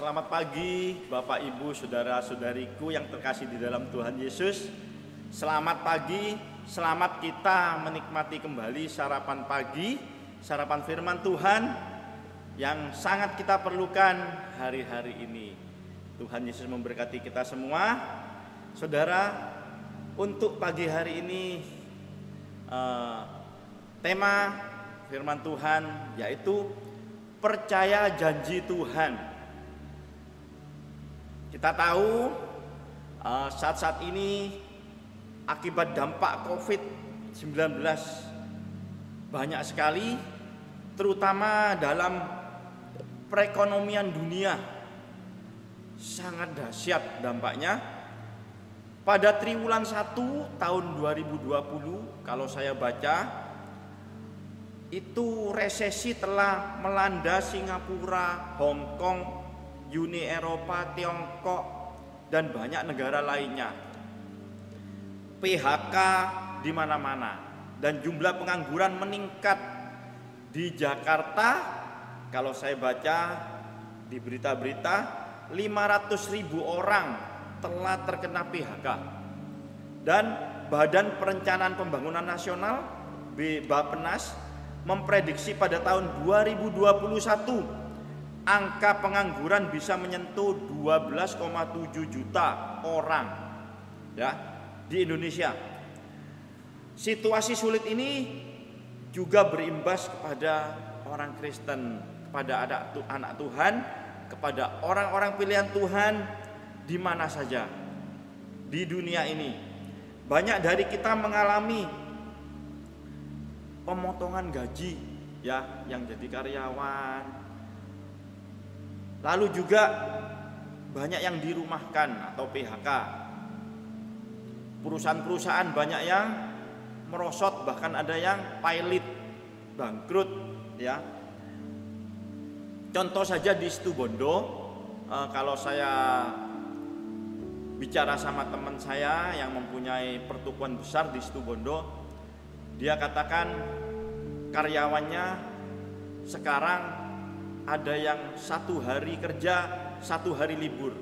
Selamat pagi Bapak Ibu Saudara-saudariku yang terkasih di dalam Tuhan Yesus. Selamat pagi, selamat kita menikmati kembali sarapan pagi, sarapan firman Tuhan yang sangat kita perlukan hari-hari ini. Tuhan Yesus memberkati kita semua. Saudara, untuk pagi hari ini tema firman Tuhan yaitu percaya janji Tuhan. Kita tahu saat-saat ini akibat dampak COVID-19 banyak sekali, terutama dalam perekonomian dunia sangat dahsyat dampaknya. Pada triwulan 1 tahun 2020 kalau saya baca itu resesi telah melanda Singapura, Hong Kong, Uni Eropa, Tiongkok, dan banyak negara lainnya. PHK di mana-mana dan jumlah pengangguran meningkat. Di Jakarta, kalau saya baca di berita-berita, 500.000 orang telah terkena PHK. Dan Badan Perencanaan Pembangunan Nasional Bappenas memprediksi pada tahun 2021 angka pengangguran bisa menyentuh 12,7 juta orang ya di Indonesia. Situasi sulit ini juga berimbas kepada orang Kristen, kepada anak Tuhan, kepada orang-orang pilihan Tuhan di mana saja di dunia ini. Banyak dari kita mengalami pemotongan gaji ya, yang jadi karyawan. Lalu juga banyak yang dirumahkan atau PHK. Perusahaan-perusahaan banyak yang merosot, bahkan ada yang pailit, bangkrut ya. Contoh saja di Situbondo, kalau saya bicara sama teman saya yang mempunyai pertukuan besar di Situbondo, dia katakan karyawannya sekarang ada yang 1 hari kerja, 1 hari libur.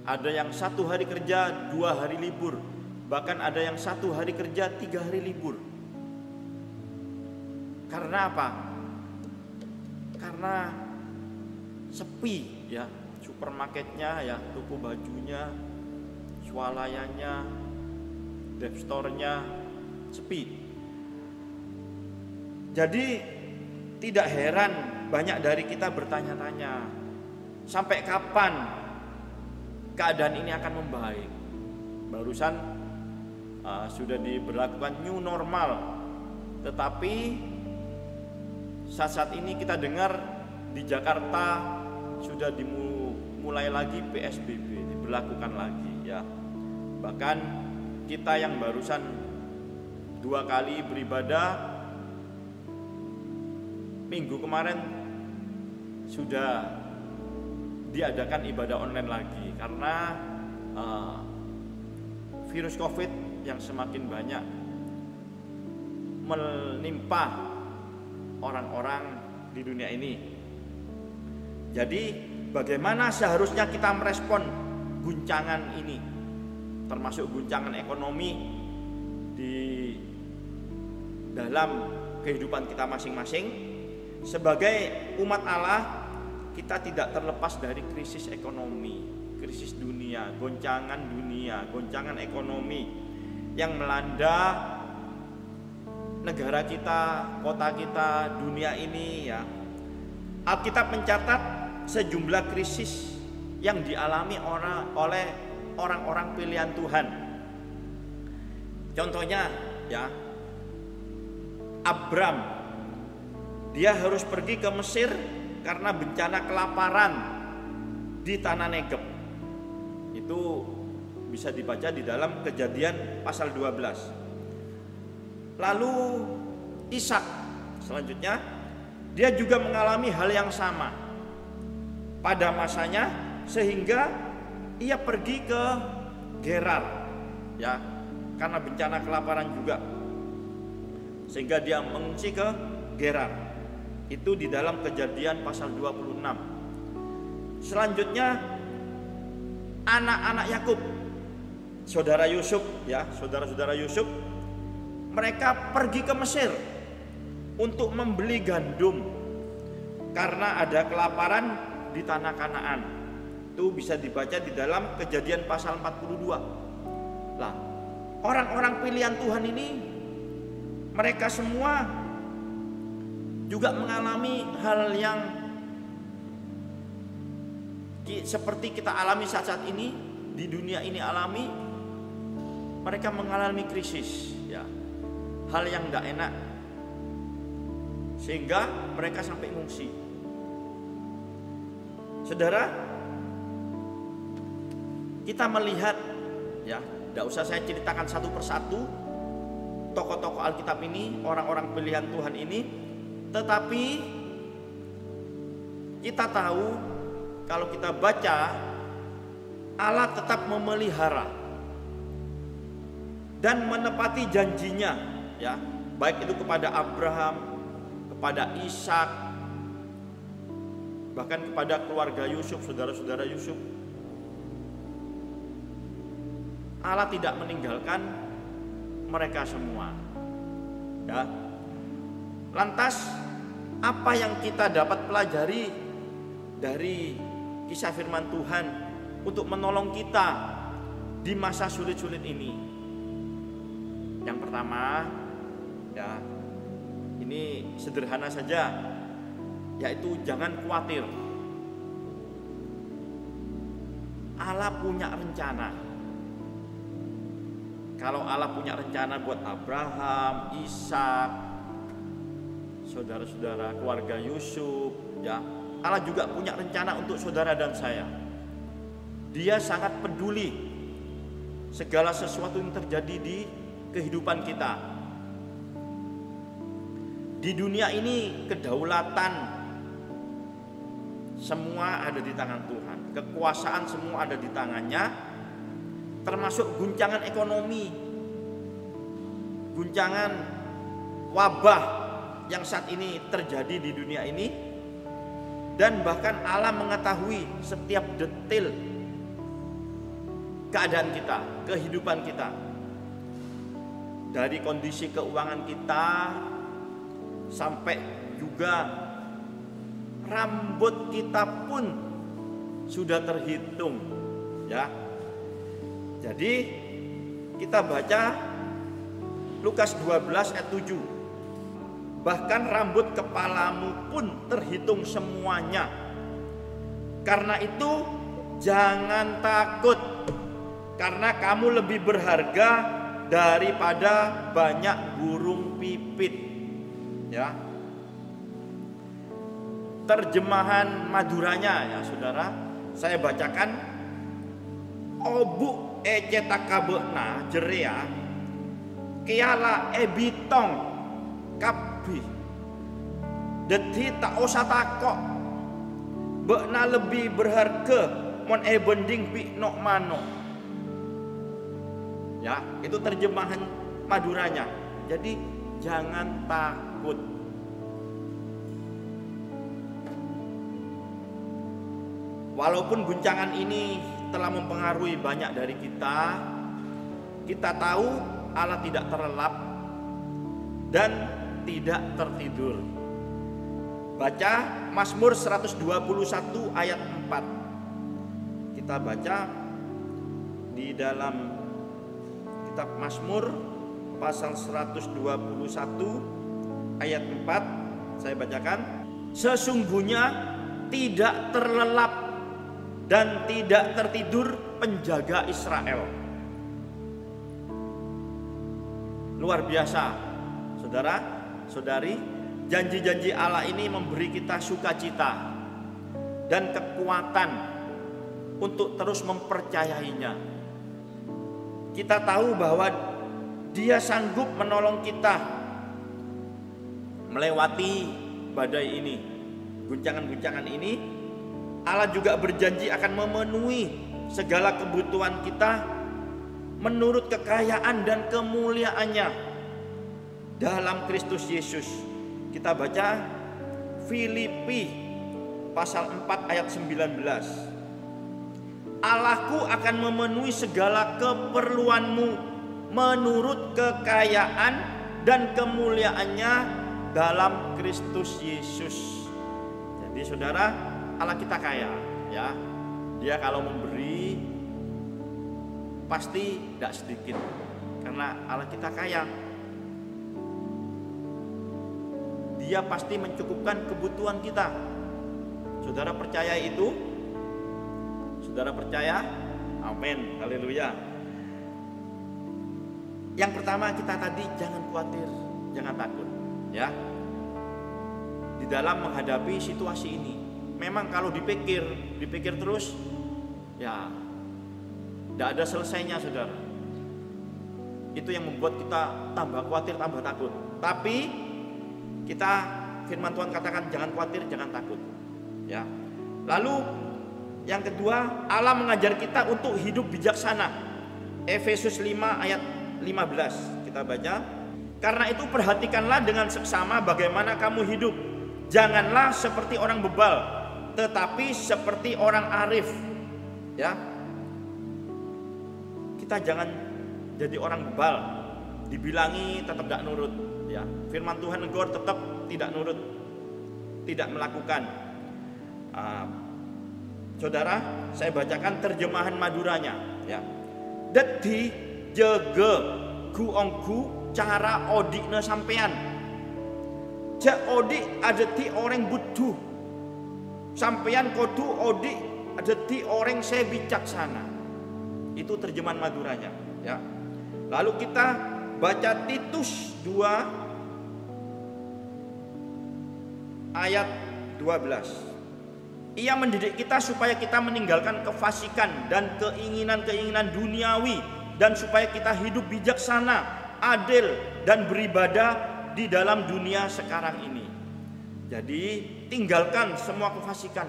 Ada yang 1 hari kerja, 2 hari libur. Bahkan ada yang 1 hari kerja, 3 hari libur. Karena apa? Karena sepi ya, supermarketnya ya, toko bajunya, swalayannya, depstore-nya sepi. Jadi tidak heran banyak dari kita bertanya-tanya, sampai kapan keadaan ini akan membaik? Barusan sudah diberlakukan new normal, tetapi saat ini kita dengar di Jakarta sudah dimulai lagi PSBB, diberlakukan lagi ya. Bahkan kita yang barusan 2 kali beribadah minggu kemarin sudah diadakan ibadah online lagi karena virus COVID yang semakin banyak menimpa orang-orang di dunia ini. Jadi bagaimana seharusnya kita merespon guncangan ini, termasuk guncangan ekonomi di dalam kehidupan kita masing-masing. Sebagai umat Allah, kita tidak terlepas dari krisis ekonomi, krisis dunia, goncangan ekonomi yang melanda negara kita, kota kita, dunia ini ya. Alkitab mencatat sejumlah krisis yang dialami oleh orang-orang pilihan Tuhan. Contohnya ya, Abram, dia harus pergi ke Mesir karena bencana kelaparan di tanah Negeb. Itu bisa dibaca di dalam Kejadian pasal 12. Lalu Ishak selanjutnya, dia juga mengalami hal yang sama pada masanya, sehingga ia pergi ke Gerar ya, karena bencana kelaparan juga, sehingga dia mengungsi ke Gerar. Itu di dalam Kejadian pasal 26. Selanjutnya anak-anak Yakub, saudara Yusuf ya, saudara-saudara Yusuf, mereka pergi ke Mesir untuk membeli gandum karena ada kelaparan di tanah Kanaan. Itu bisa dibaca di dalam Kejadian pasal 42. Lah, orang-orang pilihan Tuhan ini mereka semua juga mengalami hal yang seperti kita alami saat-saat ini, di dunia ini alami. Mereka mengalami krisis ya, hal yang tidak enak, sehingga mereka sampai ngungsi. Saudara, kita melihat ya, tidak usah saya ceritakan satu persatu tokoh-tokoh Alkitab ini, orang-orang pilihan Tuhan ini, tetapi kita tahu kalau kita baca, Allah tetap memelihara dan menepati janjinya ya, baik itu kepada Abraham, kepada Ishak, bahkan kepada keluarga Yusuf, saudara-saudara Yusuf. Allah tidak meninggalkan mereka semua ya. Lantas apa yang kita dapat pelajari dari kisah firman Tuhan untuk menolong kita di masa sulit-sulit ini? Yang pertama ya, ini sederhana saja, yaitu jangan khawatir. Allah punya rencana. Kalau Allah punya rencana buat Abraham, Ishak, saudara-saudara keluarga Yusuf ya, Allah juga punya rencana untuk saudara dan saya. Dia sangat peduli segala sesuatu yang terjadi di kehidupan kita. Di dunia ini kedaulatan semua ada di tangan Tuhan. Kekuasaan semua ada di tangannya, termasuk guncangan ekonomi, guncangan wabah yang saat ini terjadi di dunia ini. Dan bahkan Allah mengetahui setiap detail keadaan kita, kehidupan kita, dari kondisi keuangan kita sampai juga rambut kita pun sudah terhitung ya. Jadi kita baca Lukas 12 ayat 7. Bahkan rambut kepalamu pun terhitung semuanya. Karena itu jangan takut, karena kamu lebih berharga daripada banyak burung pipit. Ya. Terjemahan Maduranya ya saudara, saya bacakan. Obu ecetakabeuna jerea kiala ebitong kap deti tak usah takok beuna lebih berharga mon bending pi nok mano ya. Itu terjemahan Maduranya. Jadi jangan takut. Walaupun guncangan ini telah mempengaruhi banyak dari kita, kita tahu Allah tidak terlelap dan tidak tertidur. Baca Mazmur 121 ayat 4. Kita baca di dalam kitab Mazmur pasal 121 ayat 4. Saya bacakan. Sesungguhnya tidak terlelap dan tidak tertidur penjaga Israel. Luar biasa, saudara, saudari. Janji-janji Allah ini memberi kita sukacita dan kekuatan untuk terus mempercayainya. Kita tahu bahwa Dia sanggup menolong kita melewati badai ini, guncangan-guncangan ini. Allah juga berjanji akan memenuhi segala kebutuhan kita menurut kekayaan dan kemuliaannya dalam Kristus Yesus. Kita baca Filipi pasal 4 ayat 19. Allahku akan memenuhi segala keperluanmu menurut kekayaan dan kemuliaannya dalam Kristus Yesus. Jadi saudara, Allah kita kaya, ya. Dia kalau memberi pasti tidak sedikit, karena Allah kita kaya. Dia pasti mencukupkan kebutuhan kita. Saudara percaya itu? Saudara percaya? Amin, haleluya. Yang pertama kita tadi, jangan khawatir, jangan takut, ya. Di dalam menghadapi situasi ini, memang kalau dipikir terus, ya tidak ada selesainya, saudara. Itu yang membuat kita tambah khawatir, tambah takut. Tapi kita, firman Tuhan katakan jangan khawatir, jangan takut, ya. Lalu yang kedua, Allah mengajar kita untuk hidup bijaksana. Efesus 5 ayat 15 kita baca. Karena itu perhatikanlah dengan seksama bagaimana kamu hidup. Janganlah seperti orang bebal, tetapi seperti orang arif, ya. Kita jangan jadi orang bebal, dibilangi tetap tidak nurut, ya. Firman Tuhan negor tetap tidak nurut, tidak melakukan. Saudara, saya bacakan terjemahan Maduranya, ya. Dadi jaga guonggu cara odikna sampean. Jak odik adeti orang butuh. Sampean kodu odik adeti orang saya bijaksana. Itu terjemahan Maduranya, ya. Lalu kita baca Titus 2 ayat 12. Ia mendidik kita supaya kita meninggalkan kefasikan dan keinginan-keinginan duniawi, dan supaya kita hidup bijaksana, adil, dan beribadah di dalam dunia sekarang ini. Jadi tinggalkan semua kefasikan,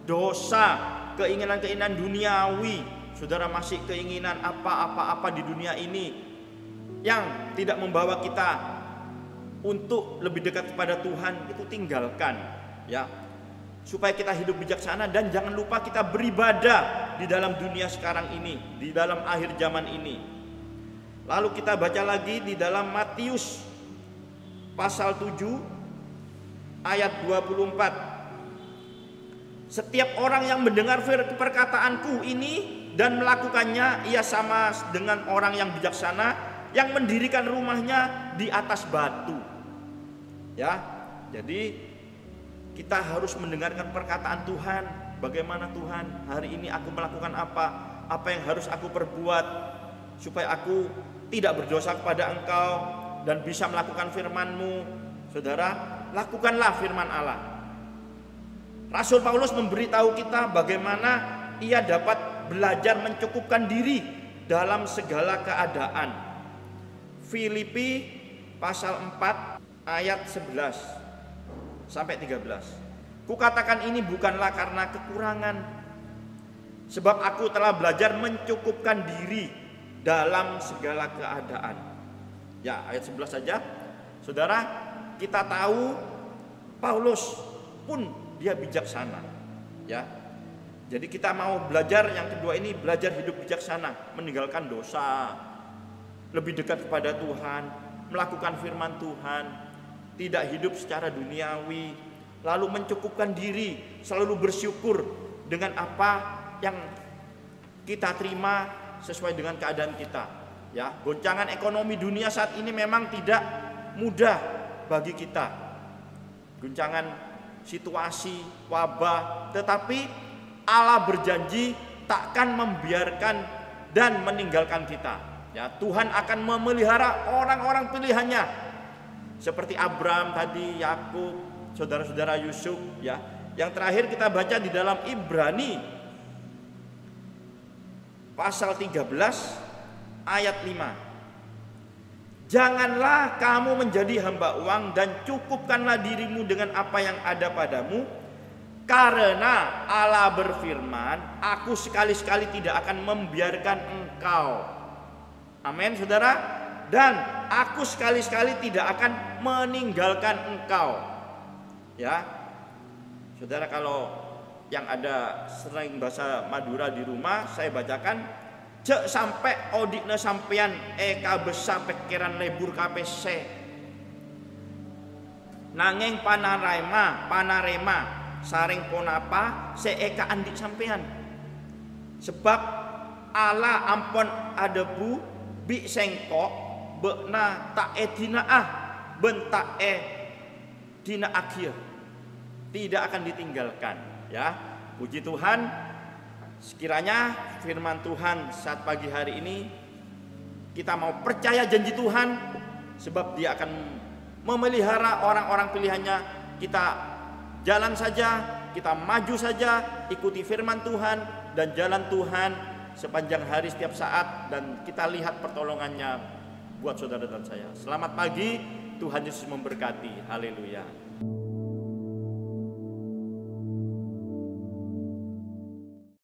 dosa, keinginan-keinginan duniawi. Saudara masih keinginan apa-apa di dunia ini yang tidak membawa kita untuk lebih dekat kepada Tuhan, itu tinggalkan, ya. Supaya kita hidup bijaksana, dan jangan lupa kita beribadah di dalam dunia sekarang ini, di dalam akhir zaman ini. Lalu kita baca lagi di dalam Matius pasal 7 ayat 24. Setiap orang yang mendengar perkataanku ini dan melakukannya, ia sama dengan orang yang bijaksana yang mendirikan rumahnya di atas batu. Ya, jadi kita harus mendengarkan perkataan Tuhan. Bagaimana Tuhan, hari ini aku melakukan apa yang harus aku perbuat supaya aku tidak berdosa kepada Engkau dan bisa melakukan firman-Mu. Saudara, lakukanlah firman Allah. Rasul Paulus memberitahu kita bagaimana ia dapat belajar mencukupkan diri dalam segala keadaan. Filipi pasal 4 ayat 11 sampai 13. Kukatakan ini bukanlah karena kekurangan, sebab aku telah belajar mencukupkan diri dalam segala keadaan. Ya, ayat 11 saja. Saudara, kita tahu Paulus pun dia bijaksana, ya. Jadi kita mau belajar yang kedua ini, belajar hidup bijaksana, meninggalkan dosa, lebih dekat kepada Tuhan, melakukan firman Tuhan, tidak hidup secara duniawi, lalu mencukupkan diri, selalu bersyukur dengan apa yang kita terima sesuai dengan keadaan kita. Ya, goncangan ekonomi dunia saat ini memang tidak mudah bagi kita. Goncangan situasi, wabah, tetapi Allah berjanji takkan membiarkan dan meninggalkan kita. Ya, Tuhan akan memelihara orang-orang pilihannya. Seperti Abraham tadi, Yakub, saudara-saudara Yusuf, ya. Yang terakhir kita baca di dalam Ibrani pasal 13 ayat 5. Janganlah kamu menjadi hamba uang dan cukupkanlah dirimu dengan apa yang ada padamu, karena Allah berfirman, aku sekali-sekali tidak akan membiarkan engkau. Amin, saudara. Dan aku sekali-sekali tidak akan meninggalkan engkau. Ya, saudara, kalau yang ada sering bahasa Madura di rumah, saya bacakan, cek sampai odikna sampean eka besa pikiran lebur KPC. Nanging panarema saring ponapa seeka andik sampean. Sebab ala ampon adebu bi sengkok bekna tak dinaah bentak dina akhir. Tidak akan ditinggalkan, ya. Puji Tuhan, sekiranya firman Tuhan saat pagi hari ini kita mau percaya janji Tuhan, sebab Dia akan memelihara orang-orang pilihannya. Kita jalan saja, kita maju saja, ikuti firman Tuhan dan jalan Tuhan sepanjang hari setiap saat, dan kita lihat pertolongannya buat saudara dan saya. Selamat pagi, Tuhan Yesus memberkati. Haleluya.